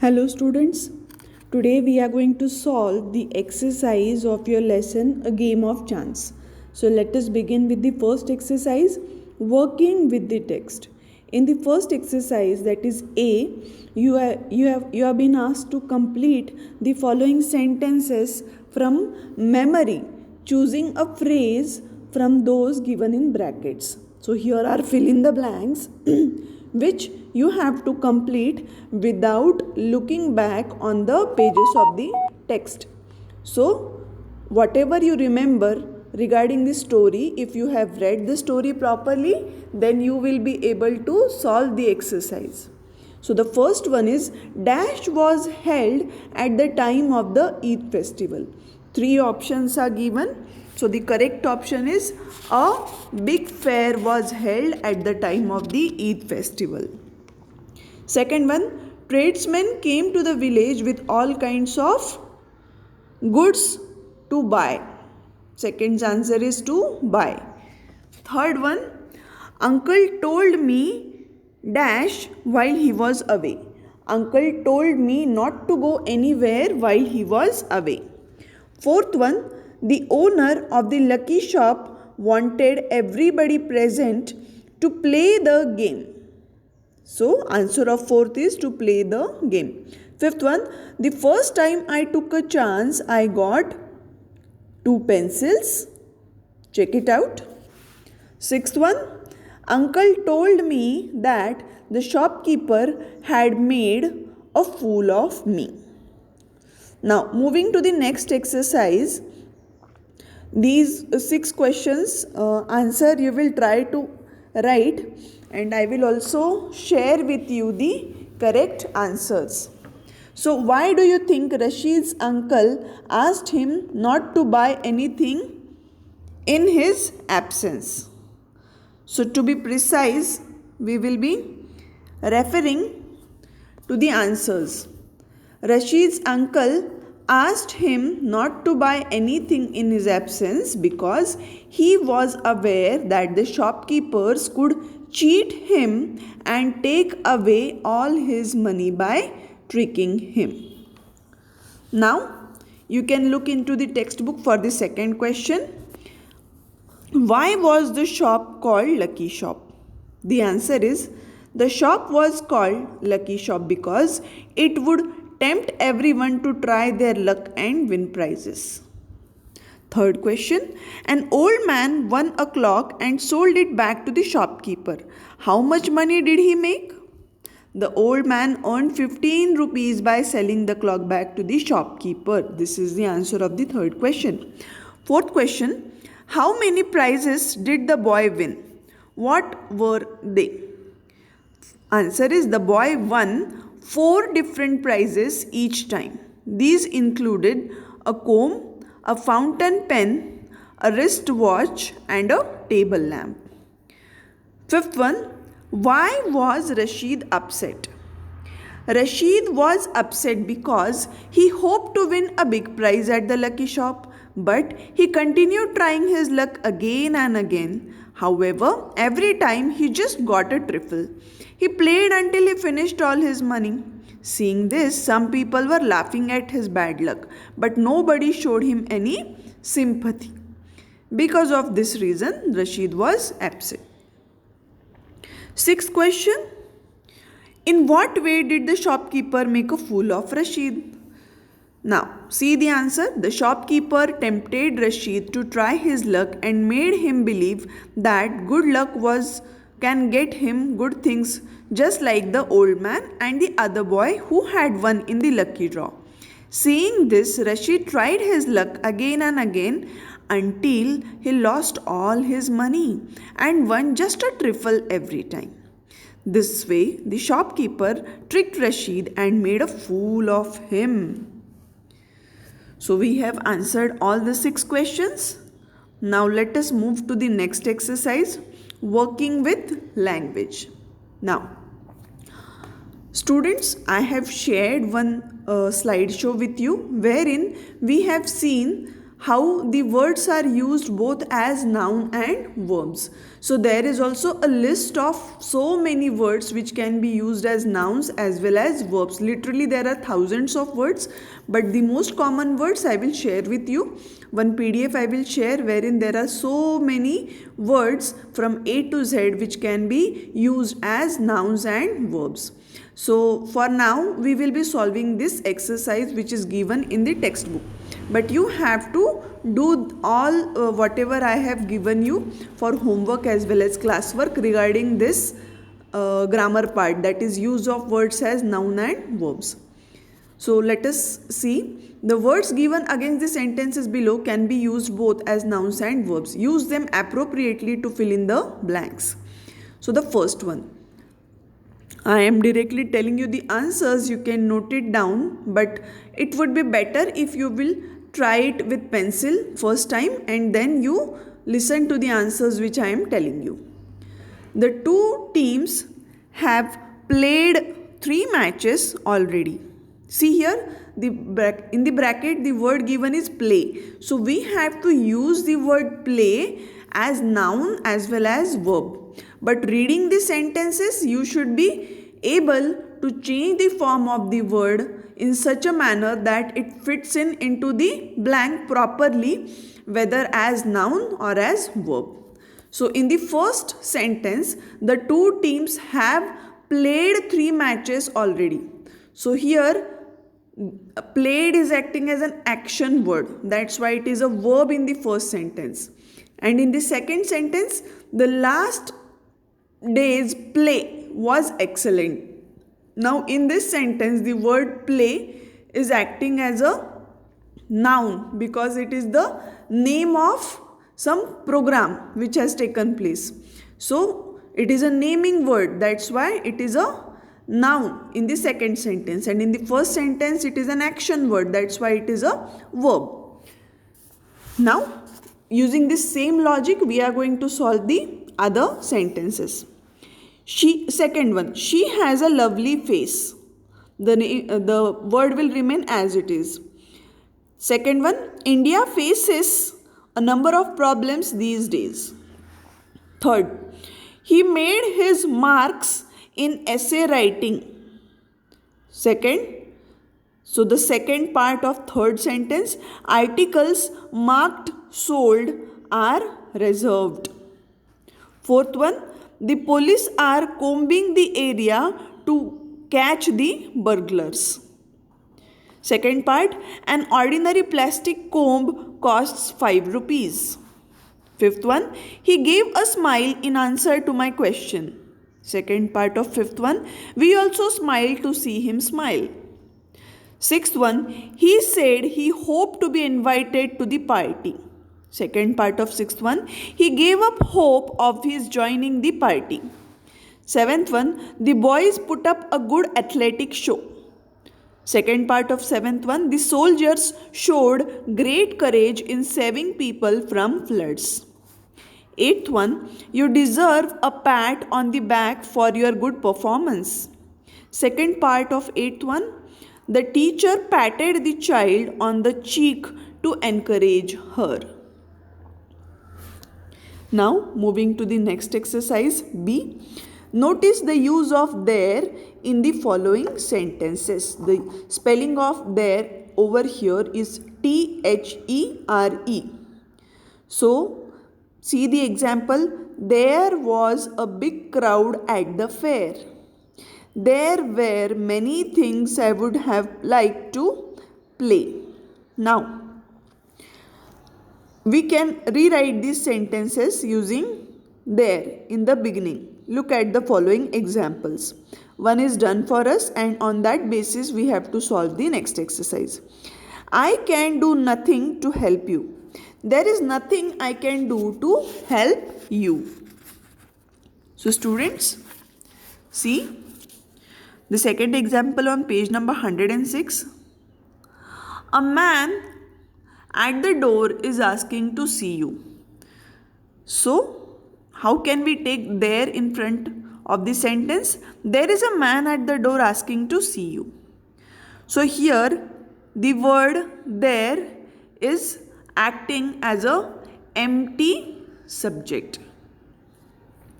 Hello students, today we are going to solve the exercise of your lesson A Game of Chance. So let us begin with the first exercise, working with the text. In the first exercise, that is A, you have been asked to complete the following sentences from memory, choosing a phrase from those given in brackets. So here are fill in the blanks which you have to complete without looking back on the pages of the text. So whatever you remember regarding the story, if you have read the story properly, then you will be able to solve the exercise. So the first one is dash was held at the time of the Eid festival. Three options are given. So the correct option is a big fair was held at the time of the Eid festival. Second one, tradesmen came to the village with all kinds of goods to buy. Second answer is to buy. Third one, uncle told me dash while he was away. Uncle told me not to go anywhere while he was away. Fourth one, the owner of the lucky shop wanted everybody present to play the game. So answer of fourth is to play the game. Fifth one, the first time I took a chance, I got 2 pencils. Check it out. Sixth one, uncle told me that the shopkeeper had made a fool of me. Now moving to the next exercise, these 6 questions answer you will try to write, and I will also share with you the correct answers. So why do you think Rashid's uncle asked him not to buy anything in his absence? So to be precise, we will be referring to the answers. Rashid's uncle asked him not to buy anything in his absence because he was aware that the shopkeepers could cheat him and take away all his money by tricking him. Now, you can look into the textbook for the second question. Why was the shop called Lucky Shop? The answer is the shop was called Lucky Shop because it would tempt everyone to try their luck and win prizes. Third question, an old man won a clock and sold it back to the shopkeeper. How much money did he make? The old man earned 15 rupees by selling the clock back to the shopkeeper. This is the answer of the third question. Fourth question, how many prizes did the boy win? What were they? Answer is the boy won 4 different prizes each time. These included a comb, a fountain pen, a wristwatch, and a table lamp. Fifth one, why was Rashid upset? Rashid was upset because he hoped to win a big prize at the lucky shop, but he continued trying his luck again and again. However, every time he just got a trifle. He played until he finished all his money. Seeing this, some people were laughing at his bad luck, but nobody showed him any sympathy. Because of this reason, Rashid was upset. Sixth question, in what way did the shopkeeper make a fool of Rashid? Now, see the answer. The shopkeeper tempted Rashid to try his luck and made him believe that good luck can get him good things, just like the old man and the other boy who had won in the lucky draw. Seeing this, Rashid tried his luck again and again until he lost all his money and won just a trifle every time. This way, the shopkeeper tricked Rashid and made a fool of him. So we have answered all the 6 questions. Now let us move to the next exercise, working with language. Now, students, I have shared one slideshow with you wherein we have seen how the words are used both as noun and verbs. So there is also a list of so many words which can be used as nouns as well as verbs. Literally there are thousands of words, but the most common words I will share with you. One PDF I will share wherein there are so many words from A to Z which can be used as nouns and verbs. So for now we will be solving this exercise which is given in the textbook. But you have to do all whatever I have given you for homework as well as classwork regarding this grammar part, that is use of words as noun and verbs. So let us see. The words given against the sentences below can be used both as nouns and verbs. Use them appropriately to fill in the blanks. So the first one, I am directly telling you the answers, you can note it down, but it would be better if you will try it with pencil first time and then you listen to the answers which I am telling you. The two teams have played 3 matches already. See here, in the bracket the word given is play. So we have to use the word play as noun as well as verb. But reading the sentences, you should be able to change the form of the word in such a manner that it fits into the blank properly, whether as noun or as verb. So in the first sentence, the two teams have played 3 matches already. So here, played is acting as an action word. That's why it is a verb in the first sentence. And in the second sentence, the last day's play was excellent. Now in this sentence, the word play is acting as a noun because it is the name of some program which has taken place. So it is a naming word. That's why it is a noun in the second sentence. And in the first sentence, it is an action word. That's why it is a verb. Now, using this same logic, we are going to solve the other sentences. Second one, she has a lovely face. The word will remain as it is. Second one, India faces a number of problems these days. Third, he made his marks in essay writing. Second, so the second part of third sentence, articles marked sold are reserved. Fourth one, the police are combing the area to catch the burglars. Second part, an ordinary plastic comb costs 5 rupees. Fifth one, he gave a smile in answer to my question. Second part of fifth one, we also smiled to see him smile. Sixth one, he said he hoped to be invited to the party. Second part of sixth one, he gave up hope of his joining the party. Seventh one, the boys put up a good athletic show. Second part of seventh one, the soldiers showed great courage in saving people from floods. Eighth one, you deserve a pat on the back for your good performance. Second part of eighth one, the teacher patted the child on the cheek to encourage her. Now moving to the next exercise B. Notice the use of there in the following sentences. The spelling of there over here is T-H-E-R-E. So see the example. There was a big crowd at the fair. There were many things I would have liked to play. Now we can rewrite these sentences using there in the beginning. Look at the following examples. One is done for us and on that basis we have to solve the next exercise. I can do nothing to help you. There is nothing I can do to help you. So students, see the second example on page number 106. A man at the door is asking to see you. So how can we take there in front of the sentence? There is a man at the door asking to see you. So here the word there is acting as a empty subject.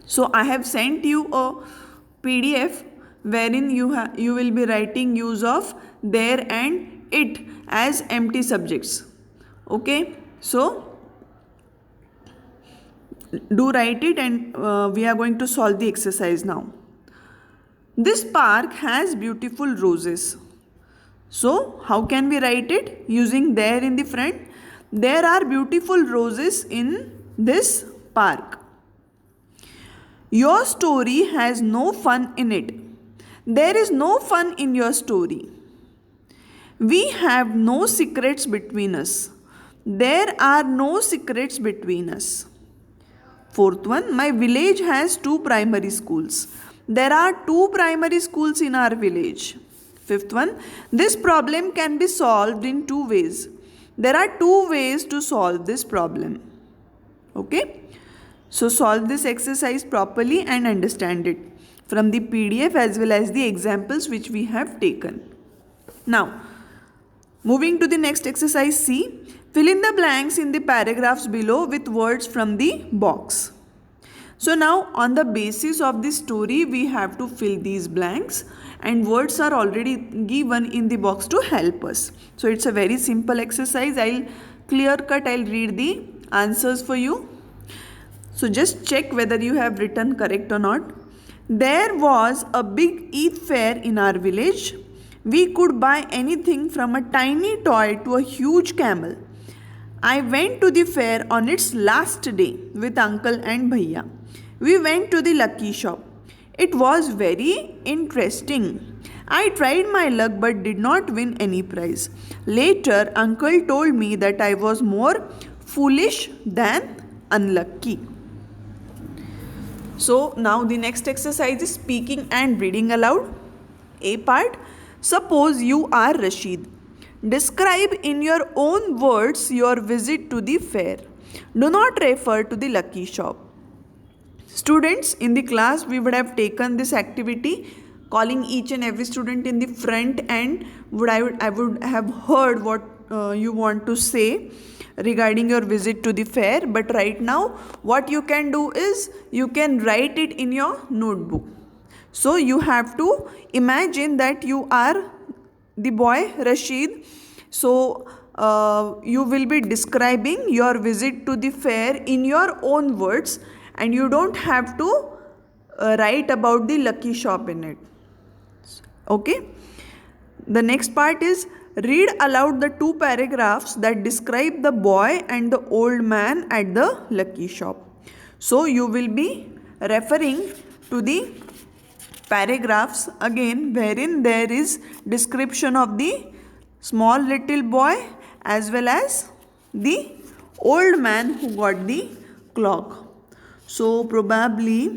So I have sent you a PDF wherein you will be writing use of there and it as empty subjects. Okay, so do write it, and we are going to solve the exercise now. This park has beautiful roses. So how can we write it? Using there in the front. There are beautiful roses in this park. Your story has no fun in it. There is no fun in your story. We have no secrets between us. There are no secrets between us. Fourth one, my village has 2 primary schools. There are 2 primary schools in our village. Fifth one, this problem can be solved in 2 ways. There are 2 ways to solve this problem. Okay? So solve this exercise properly and understand it from the PDF as well as the examples which we have taken. Now, moving to the next exercise C, fill in the blanks in the paragraphs below with words from the box. So now on the basis of this story, we have to fill these blanks, and words are already given in the box to help us. So it's a very simple exercise. I'll read the answers for you. So just check whether you have written correct or not. There was a big Eid fair in our village. We could buy anything from a tiny toy to a huge camel. I went to the fair on its last day with uncle and bhaiya. We went to the lucky shop. It was very interesting. I tried my luck but did not win any prize. Later, uncle told me that I was more foolish than unlucky. So now the next exercise is speaking and reading aloud. A part, suppose you are Rashid. Describe in your own words your visit to the fair. Do not refer to the lucky shop. Students, in the class we would have taken this activity, calling each and every student in the front, and I would have heard what you want to say regarding your visit to the fair. But right now what you can do is you can write it in your notebook. So you have to imagine that you are the boy Rashid. So you will be describing your visit to the fair in your own words, and you don't have to write about the lucky shop in it. Okay. The next part is read aloud the 2 paragraphs that describe the boy and the old man at the lucky shop. So you will be referring to the paragraphs again wherein there is description of the small little boy as well as the old man who got the clock. So probably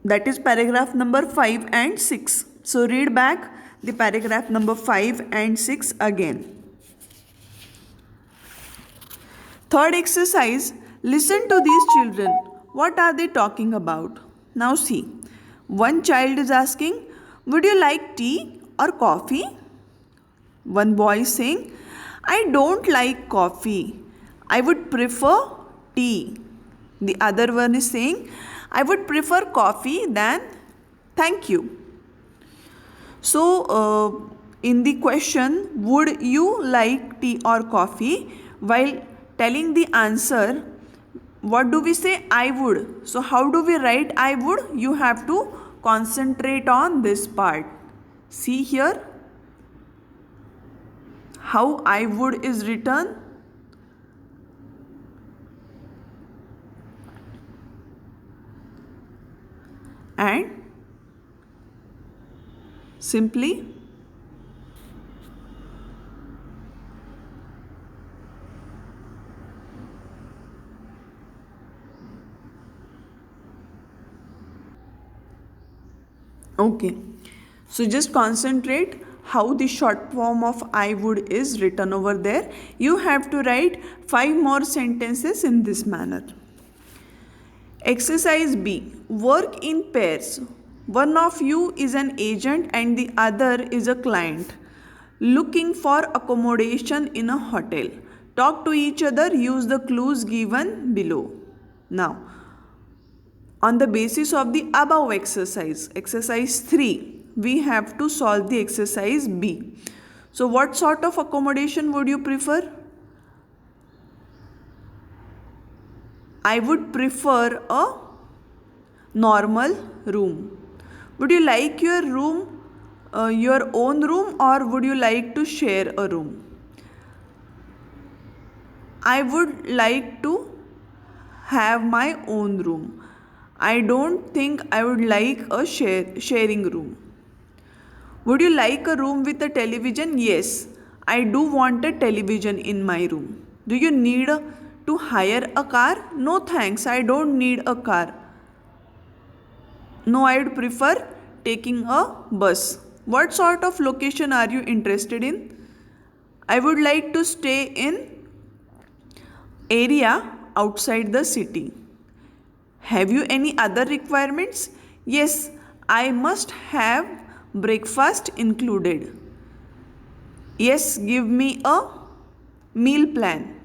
that is paragraph number 5 and 6. So read back the paragraph number 5 and 6 again. Third exercise, listen to these children. What are they talking about? Now see, one child is asking, would you like tea or coffee? One boy is saying, I don't like coffee. I would prefer tea. The other one is saying, I would prefer coffee than thank you. So, in the question, would you like tea or coffee? While telling the answer, what do we say? I would. So, how do we write I would? You have to concentrate on this part. See here how I would is written. And simply okay. So just concentrate how the short form of I would is written over there. You have to write 5 more sentences in this manner. Exercise B. Work in pairs. One of you is an agent and the other is a client. looking for accommodation in a hotel. Talk to each other, use the clues given below. Now, on the basis of the above exercise, exercise 3, we have to solve the exercise B. So, what sort of accommodation would you prefer? I would prefer a normal room. Would you like your room, your own room, or would you like to share a room? I would like to have my own room. I don't think I would like a sharing room. Would you like a room with a television? Yes, I do want a television in my room. Do you need to hire a car? No thanks, I don't need a car. No, I would prefer taking a bus. What sort of location are you interested in? I would like to stay in area outside the city. Have you any other requirements? Yes, I must have breakfast included. Yes, give me a meal plan.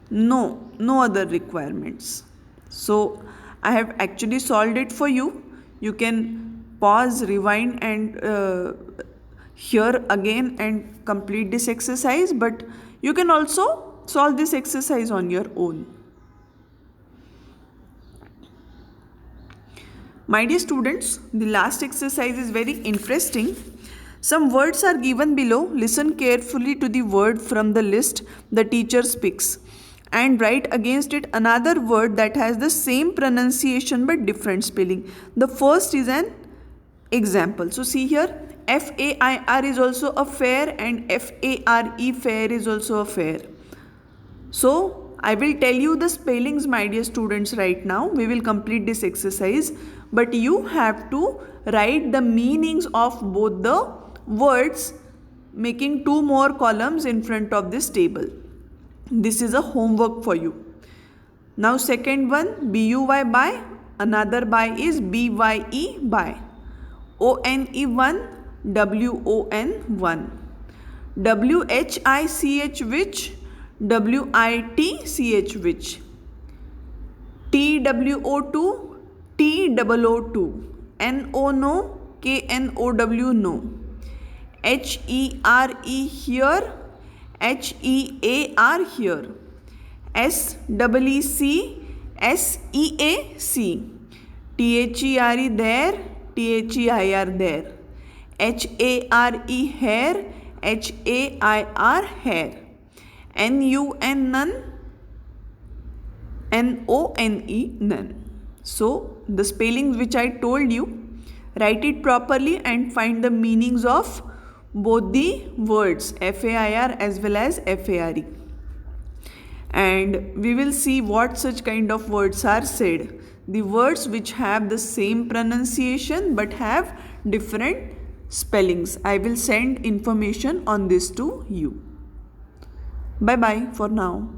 No, no other requirements. So, I have actually solved it for you. You can pause, rewind, and hear again and complete this exercise, but you can also solve this exercise on your own. My dear students, the last exercise is very interesting. Some words are given below. Listen carefully to the word from the list the teacher speaks and write against it another word that has the same pronunciation but different spelling. The first is an example. So see here, FAIR is also a fair and FARE fair is also a fair. So I will tell you the spellings, my dear students, right now. We will complete this exercise, but you have to write the meanings of both the words, making 2 more columns in front of this table. This is a homework for you. Now second one, BUY by, another by is BYE by, ONE1, WON1, WHICH which, WITCH which, TWO2, TOO2, NO no, KNOW no, HERE here, HEAR here, SEEC, SEAC, THERE there, THEIR there, HARE hair, HAIR hair, NUN none, NONE none. So the spellings which I told you, write it properly and find the meanings of both the words FAIR as well as FARE. And we will see what such kind of words are said. The words which have the same pronunciation but have different spellings. I will send information on this to you. Bye bye for now.